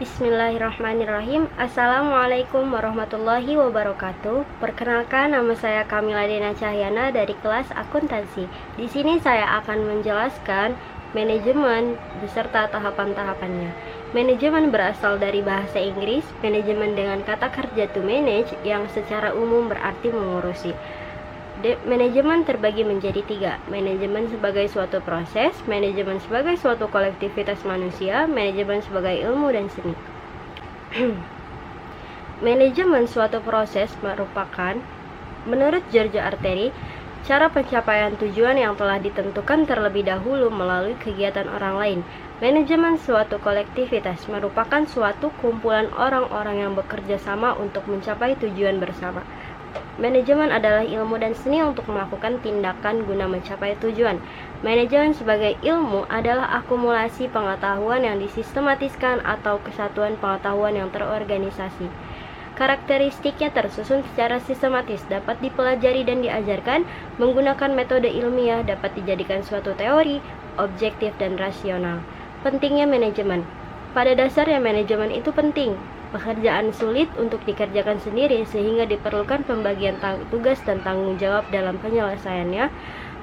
Bismillahirrahmanirrahim. Assalamualaikum warahmatullahi wabarakatuh. Perkenalkan, nama saya Kamila Dena Cahyana dari kelas akuntansi. Di sini saya akan menjelaskan manajemen beserta tahapan-tahapannya. Manajemen berasal dari bahasa Inggris, manajemen dengan kata kerja to manage yang secara umum berarti mengurusi. Manajemen terbagi menjadi 3, manajemen sebagai suatu proses, manajemen sebagai suatu kolektivitas manusia, manajemen sebagai ilmu dan seni. Manajemen suatu proses merupakan, menurut Giorgio Arteri, cara pencapaian tujuan yang telah ditentukan terlebih dahulu melalui kegiatan orang lain. Manajemen suatu kolektivitas merupakan suatu kumpulan orang-orang yang bekerja sama untuk mencapai tujuan bersama. Manajemen adalah ilmu dan seni untuk melakukan tindakan guna mencapai tujuan. Manajemen sebagai ilmu adalah akumulasi pengetahuan yang disistematiskan atau kesatuan pengetahuan yang terorganisasi. Karakteristiknya tersusun secara sistematis, dapat dipelajari dan diajarkan menggunakan metode ilmiah, dapat dijadikan suatu teori, objektif dan rasional. Pentingnya manajemen. Pada dasarnya manajemen itu penting. Pekerjaan sulit untuk dikerjakan sendiri sehingga diperlukan pembagian tugas dan tanggung jawab dalam penyelesaiannya.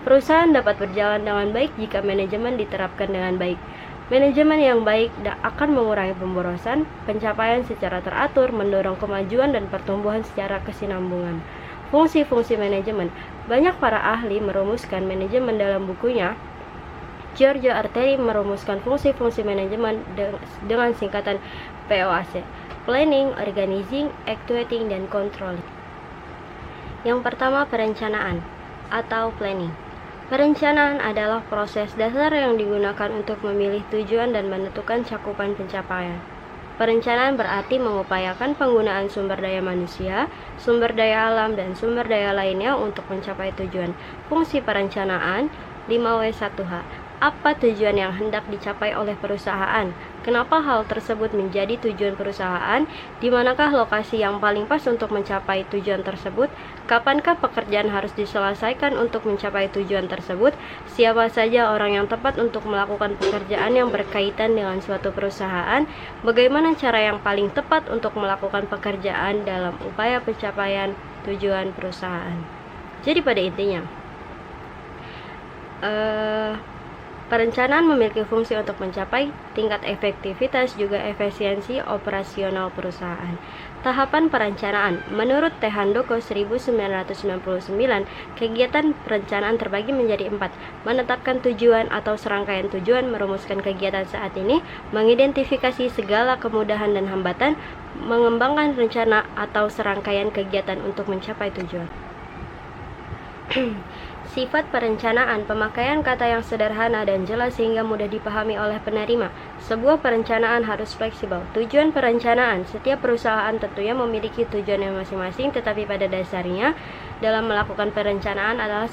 Perusahaan dapat berjalan dengan baik jika manajemen diterapkan dengan baik. Manajemen yang baik akan mengurangi pemborosan, pencapaian secara teratur, mendorong kemajuan dan pertumbuhan secara kesinambungan. Fungsi-fungsi manajemen. Banyak para ahli merumuskan manajemen dalam bukunya. Giorgio Arteri merumuskan fungsi-fungsi manajemen dengan singkatan POAC. Planning, Organizing, Actuating, dan Controlling. Yang pertama, perencanaan atau planning. Perencanaan adalah proses dasar yang digunakan untuk memilih tujuan dan menentukan cakupan pencapaian. Perencanaan berarti mengupayakan penggunaan sumber daya manusia, sumber daya alam, dan sumber daya lainnya untuk mencapai tujuan. Fungsi perencanaan 5W1H. Apa tujuan yang hendak dicapai oleh perusahaan? Kenapa hal tersebut menjadi tujuan perusahaan? Di manakah lokasi yang paling pas untuk mencapai tujuan tersebut? Kapankah pekerjaan harus diselesaikan untuk mencapai tujuan tersebut? Siapa saja orang yang tepat untuk melakukan pekerjaan yang berkaitan dengan suatu perusahaan? Bagaimana cara yang paling tepat untuk melakukan pekerjaan dalam upaya pencapaian tujuan perusahaan? Jadi pada intinya, perencanaan memiliki fungsi untuk mencapai tingkat efektivitas juga efisiensi operasional perusahaan. Tahapan perencanaan. Menurut T. Handoko 1999, kegiatan perencanaan terbagi menjadi 4. Menetapkan tujuan atau serangkaian tujuan, merumuskan kegiatan saat ini, mengidentifikasi segala kemudahan dan hambatan, mengembangkan rencana atau serangkaian kegiatan untuk mencapai tujuan. Sifat perencanaan, pemakaian kata yang sederhana dan jelas sehingga mudah dipahami oleh penerima. Sebuah perencanaan harus fleksibel. Tujuan perencanaan, setiap perusahaan tentunya memiliki tujuan yang masing-masing, tetapi pada dasarnya dalam melakukan perencanaan adalah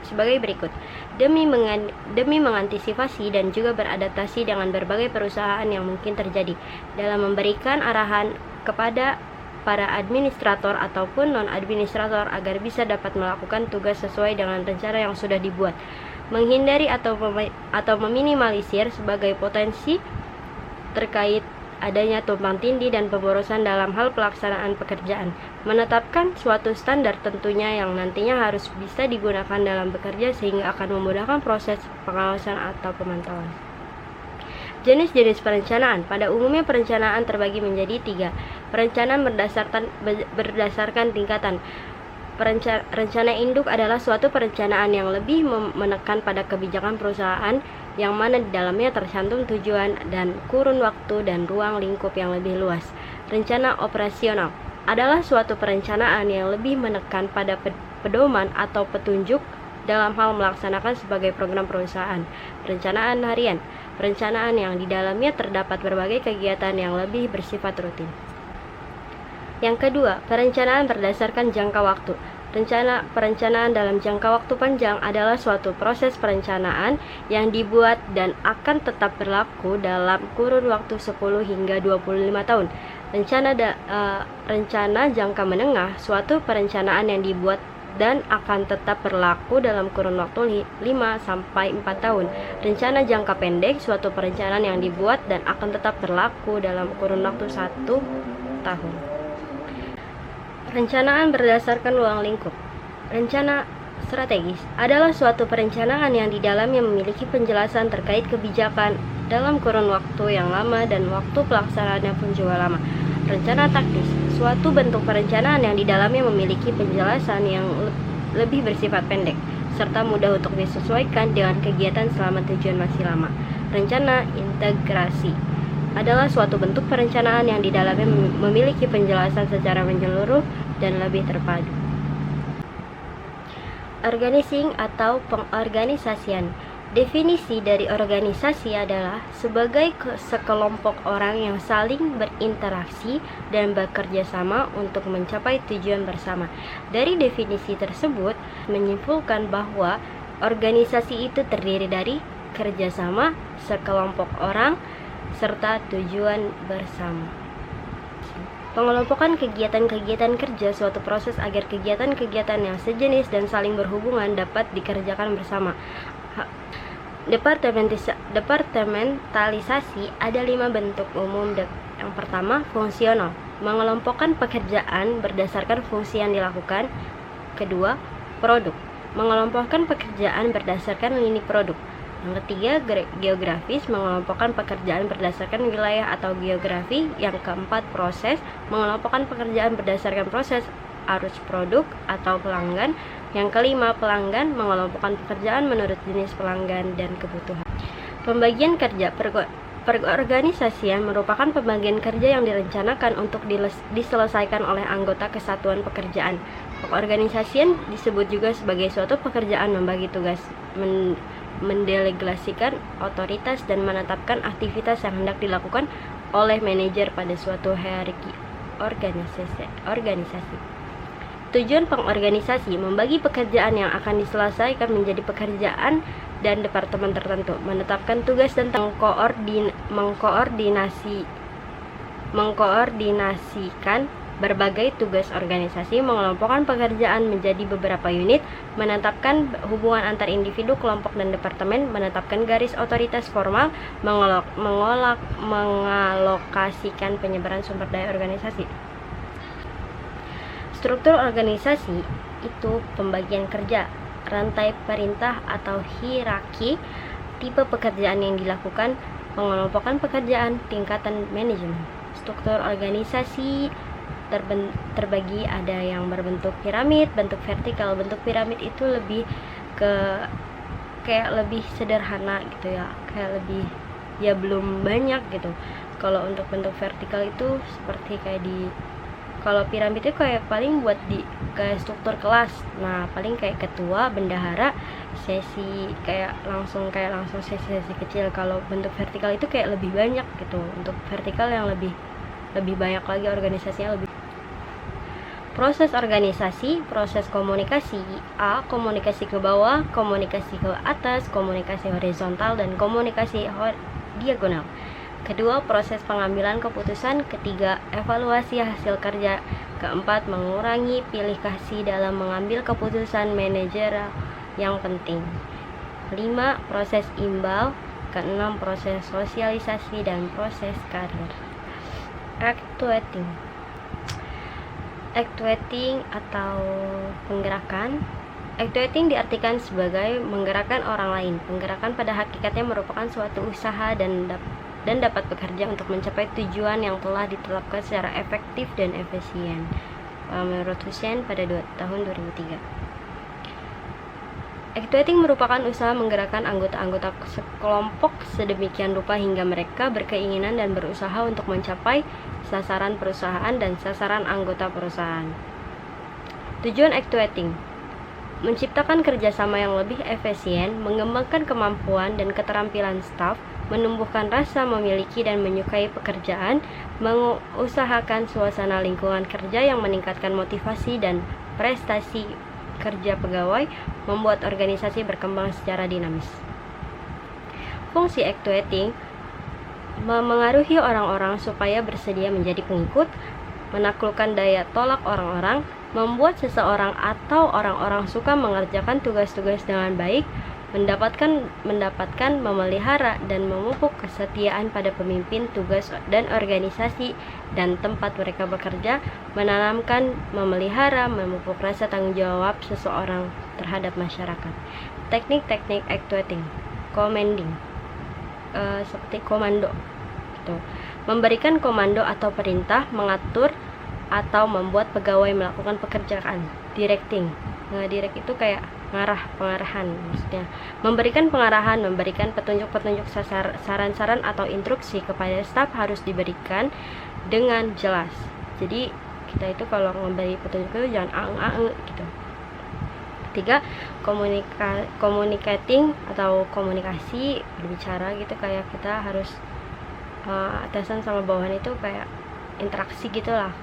sebagai berikut. Demi mengantisipasi dan juga beradaptasi dengan berbagai perusahaan yang mungkin terjadi, dalam memberikan arahan kepada para administrator ataupun non-administrator agar bisa dapat melakukan tugas sesuai dengan rencana yang sudah dibuat, menghindari atau meminimalisir sebagai potensi terkait adanya tumpang tindih dan pemborosan dalam hal pelaksanaan pekerjaan, menetapkan suatu standar tentunya yang nantinya harus bisa digunakan dalam bekerja sehingga akan memudahkan proses pengawasan atau pemantauan. Jenis-jenis perencanaan. Pada umumnya perencanaan terbagi menjadi 3. Perencanaan berdasarkan tingkatan. Rencana induk adalah suatu perencanaan yang lebih menekan pada kebijakan perusahaan, yang mana di dalamnya tercantum tujuan dan kurun waktu dan ruang lingkup yang lebih luas. Rencana operasional adalah suatu perencanaan yang lebih menekan pada pedoman atau petunjuk dalam hal melaksanakan sebagai program perusahaan. Perencanaan harian, perencanaan yang di dalamnya terdapat berbagai kegiatan yang lebih bersifat rutin. Yang kedua, perencanaan berdasarkan jangka waktu. Perencanaan dalam jangka waktu panjang adalah suatu proses perencanaan yang dibuat dan akan tetap berlaku dalam kurun waktu 10 hingga 25 tahun. Rencana jangka menengah, suatu perencanaan yang dibuat dan akan tetap berlaku dalam kurun waktu 5-4 tahun. Rencana jangka pendek, suatu perencanaan yang dibuat dan akan tetap berlaku dalam kurun waktu 1 tahun. Perencanaan berdasarkan ruang lingkup. Rencana strategis adalah suatu perencanaan yang di dalamnya memiliki penjelasan terkait kebijakan dalam kurun waktu yang lama dan waktu pelaksanaannya pun juga lama. Rencana taktis, suatu bentuk perencanaan yang di dalamnya memiliki penjelasan yang lebih bersifat pendek, serta mudah untuk disesuaikan dengan kegiatan selama tujuan masih lama. Rencana integrasi adalah suatu bentuk perencanaan yang di dalamnya memiliki penjelasan secara menyeluruh dan lebih terpadu. Organizing atau pengorganisasian. Definisi dari organisasi adalah sebagai sekelompok orang yang saling berinteraksi dan bekerja sama untuk mencapai tujuan bersama. Dari definisi tersebut menyimpulkan bahwa organisasi itu terdiri dari kerjasama sekelompok orang serta tujuan bersama. Pengelompokan kegiatan-kegiatan kerja suatu proses agar kegiatan-kegiatan yang sejenis dan saling berhubungan dapat dikerjakan bersama. Departementalisasi ada 5 bentuk umum. Yang pertama, fungsional, mengelompokkan pekerjaan berdasarkan fungsi yang dilakukan. Kedua, produk, mengelompokkan pekerjaan berdasarkan lini produk. Yang ketiga, geografis, mengelompokkan pekerjaan berdasarkan wilayah atau geografi. Yang keempat, proses, mengelompokkan pekerjaan berdasarkan proses arus produk atau pelanggan. Yang kelima, pelanggan, mengelompokkan pekerjaan menurut jenis pelanggan dan kebutuhan. Pembagian kerja. Perorganisasian merupakan pembagian kerja yang direncanakan untuk diselesaikan oleh anggota kesatuan pekerjaan. Pengorganisasian disebut juga sebagai suatu pekerjaan membagi tugas, mendelegasikan otoritas dan menetapkan aktivitas yang hendak dilakukan oleh manajer pada suatu hierarki organisasi. Tujuan pengorganisasi membagi pekerjaan yang akan diselesaikan menjadi pekerjaan dan departemen tertentu, menetapkan tugas dan mengkoordinasikan berbagai tugas organisasi, mengelompokkan pekerjaan menjadi beberapa unit, menetapkan hubungan antar individu, kelompok, dan departemen, menetapkan garis otoritas formal, mengalokasikan penyebaran sumber daya organisasi. Struktur organisasi itu pembagian kerja, rantai perintah atau hierarki, tipe pekerjaan yang dilakukan, pengelompokan pekerjaan, tingkatan manajemen. Struktur organisasi terbagi ada yang berbentuk piramid, bentuk vertikal. Bentuk piramid itu lebih ke kayak lebih sederhana gitu ya, kayak lebih ya belum banyak gitu. Kalau untuk bentuk vertikal itu seperti kayak kalau piramid itu kayak paling buat di kayak struktur kelas. Nah, paling kayak ketua, bendahara, sesi kayak langsung sesi-sesi kecil. Kalau bentuk vertikal itu kayak lebih banyak gitu. Untuk vertikal yang lebih banyak lagi organisasinya lebih. Proses organisasi, proses komunikasi. A. Komunikasi ke bawah, komunikasi ke atas, komunikasi horizontal, dan komunikasi diagonal. Kedua, proses pengambilan keputusan. Ketiga, evaluasi hasil kerja. Keempat, mengurangi pilih kasih dalam mengambil keputusan manajer yang penting. 5. Proses imbal. Keenam, proses sosialisasi dan proses karir. Actuating atau penggerakan. Actuating diartikan sebagai menggerakkan orang lain. Penggerakan pada hakikatnya merupakan suatu usaha dan dapat bekerja untuk mencapai tujuan yang telah ditetapkan secara efektif dan efisien. Menurut Hussein pada tahun 2003. Actuating merupakan usaha menggerakkan anggota-anggota sekelompok sedemikian rupa hingga mereka berkeinginan dan berusaha untuk mencapai sasaran perusahaan dan sasaran anggota perusahaan. Tujuan actuating: menciptakan kerjasama yang lebih efisien, mengembangkan kemampuan dan keterampilan staf, menumbuhkan rasa memiliki dan menyukai pekerjaan, mengusahakan suasana lingkungan kerja yang meningkatkan motivasi dan prestasi kerja pegawai, membuat organisasi berkembang secara dinamis. Fungsi actuating: memengaruhi orang-orang supaya bersedia menjadi pengikut, menaklukkan daya tolak orang-orang, membuat seseorang atau orang-orang suka mengerjakan tugas-tugas dengan baik, mendapatkan, memelihara dan memupuk kesetiaan pada pemimpin, tugas dan organisasi dan tempat mereka bekerja, menanamkan, memelihara, memupuk rasa tanggung jawab seseorang terhadap masyarakat. Teknik-teknik actuating, commanding, seperti komando gitu. Memberikan komando atau perintah, mengatur atau membuat pegawai melakukan pekerjaan. Directing, ngedirect itu kayak pengarahan maksudnya. Memberikan pengarahan, memberikan petunjuk-petunjuk, saran-saran atau instruksi kepada staf harus diberikan dengan jelas. Jadi kita itu kalau memberi petunjuk itu jangan aeng-aeng gitu. Ketiga, communicating atau komunikasi, berbicara gitu, kayak kita harus atasan sama bawahan itu kayak interaksi gitulah,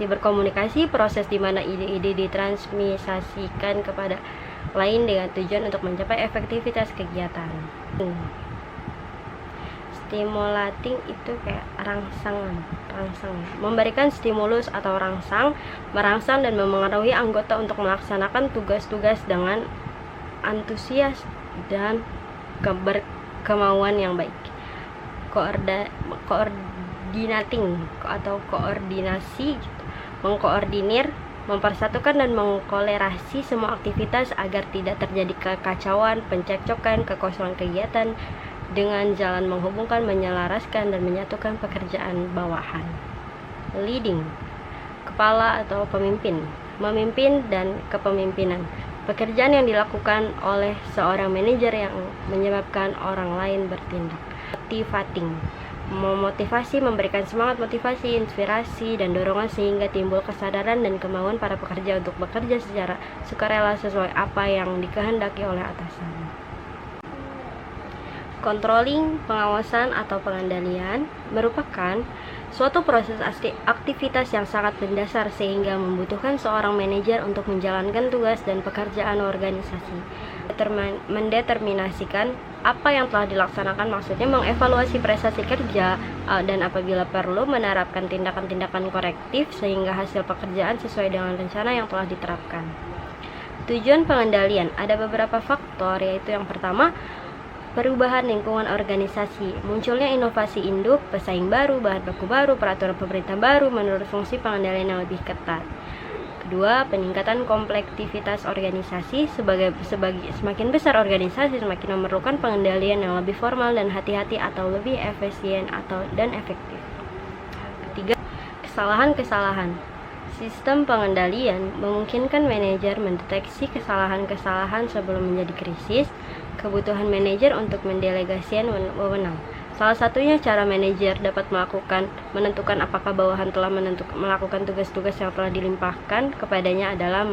berkomunikasi, proses di mana ide-ide ditransmisasikan kepada lain dengan tujuan untuk mencapai efektivitas kegiatan. Stimulating itu kayak rangsang, memberikan stimulus atau merangsang dan memengaruhi anggota untuk melaksanakan tugas-tugas dengan antusias dan berkemauan yang baik. Coordinating atau koordinasi gitu. Mengkoordinir, mempersatukan dan mengkolerasi semua aktivitas agar tidak terjadi kekacauan, pencekcokan, kekosongan kegiatan dengan jalan menghubungkan, menyelaraskan dan menyatukan pekerjaan bawahan. Leading, kepala atau pemimpin, memimpin dan kepemimpinan. Pekerjaan yang dilakukan oleh seorang manajer yang menyebabkan orang lain bertindak. Motivating, memotivasi, memberikan semangat, motivasi, inspirasi, dan dorongan sehingga timbul kesadaran dan kemauan para pekerja untuk bekerja secara sukarela sesuai apa yang dikehendaki oleh atasan. Controlling, pengawasan atau pengendalian, merupakan suatu proses aktivitas yang sangat mendasar sehingga membutuhkan seorang manajer untuk menjalankan tugas dan pekerjaan organisasi. Mendeterminasikan apa yang telah dilaksanakan, maksudnya mengevaluasi prestasi kerja dan apabila perlu menerapkan tindakan-tindakan korektif sehingga hasil pekerjaan sesuai dengan rencana yang telah diterapkan. Tujuan pengendalian, ada beberapa faktor, yaitu yang pertama, perubahan lingkungan organisasi, munculnya inovasi induk, pesaing baru, bahan baku baru, peraturan pemerintah baru menurut fungsi pengendalian yang lebih ketat. Kedua, peningkatan komplektivitas organisasi. Semakin besar organisasi, semakin memerlukan pengendalian yang lebih formal dan hati-hati atau lebih efisien dan efektif. Ketiga, kesalahan-kesalahan. Sistem pengendalian memungkinkan manajer mendeteksi kesalahan-kesalahan sebelum menjadi krisis. Kebutuhan manajer untuk mendelegasikan wewenang. Salah satunya cara manajer dapat menentukan apakah bawahan telah melakukan tugas-tugas yang telah dilimpahkan kepadanya adalah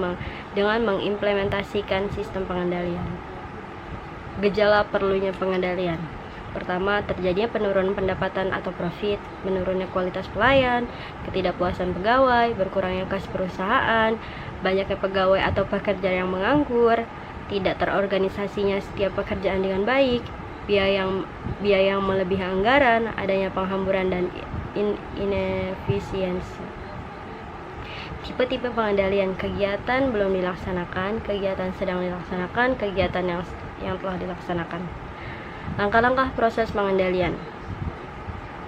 dengan mengimplementasikan sistem pengendalian. Gejala perlunya pengendalian. Pertama, terjadinya penurunan pendapatan atau profit, menurunnya kualitas pelayan, ketidakpuasan pegawai, berkurangnya kas perusahaan, banyaknya pegawai atau pekerja yang menganggur, tidak terorganisasinya setiap pekerjaan dengan baik, biaya yang melebihi anggaran, adanya penghamburan dan inefisiensi. Tipe-tipe pengendalian: kegiatan belum dilaksanakan, kegiatan sedang dilaksanakan, kegiatan yang telah dilaksanakan. Langkah-langkah proses pengendalian: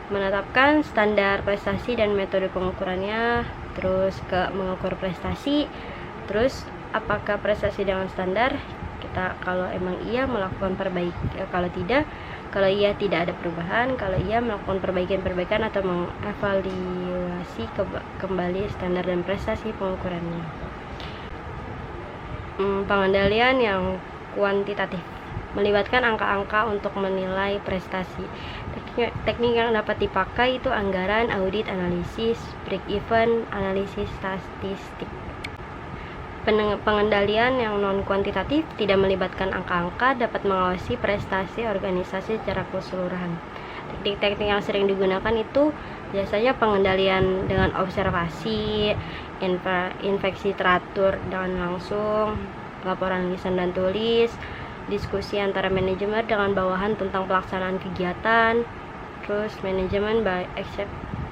menetapkan standar prestasi dan metode pengukurannya, terus mengukur prestasi, terus apakah prestasi dengan standar, kita kalau emang iya melakukan perbaikan, kalau iya tidak ada perubahan, kalau iya melakukan perbaikan atau mengevaluasi kembali standar dan prestasi pengukurannya. Pengendalian yang kuantitatif, melibatkan angka-angka untuk menilai prestasi. Teknik yang dapat dipakai itu anggaran, audit, analisis, break-even, analisis statistik. Pengendalian yang non-kuantitatif tidak melibatkan angka-angka, dapat mengawasi prestasi organisasi secara keseluruhan. Teknik-teknik yang sering digunakan itu biasanya pengendalian dengan observasi, infeksi teratur dengan langsung, laporan lisan dan tulis, diskusi antara manajemen dengan bawahan tentang pelaksanaan kegiatan, terus manajemen by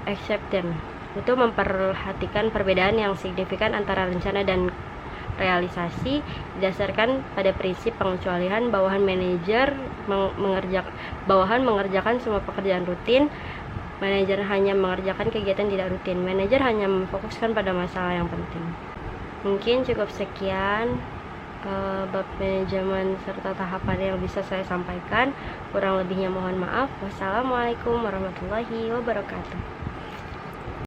acceptance, itu memperhatikan perbedaan yang signifikan antara rencana dan realisasi didasarkan pada prinsip pengecualian. Bawahan mengerjakan semua pekerjaan rutin, manajer hanya mengerjakan kegiatan tidak rutin. Manajer hanya memfokuskan pada masalah yang penting. Mungkin cukup sekian bab manajemen serta tahapan yang bisa saya sampaikan. Kurang lebihnya mohon maaf. Wassalamualaikum warahmatullahi wabarakatuh.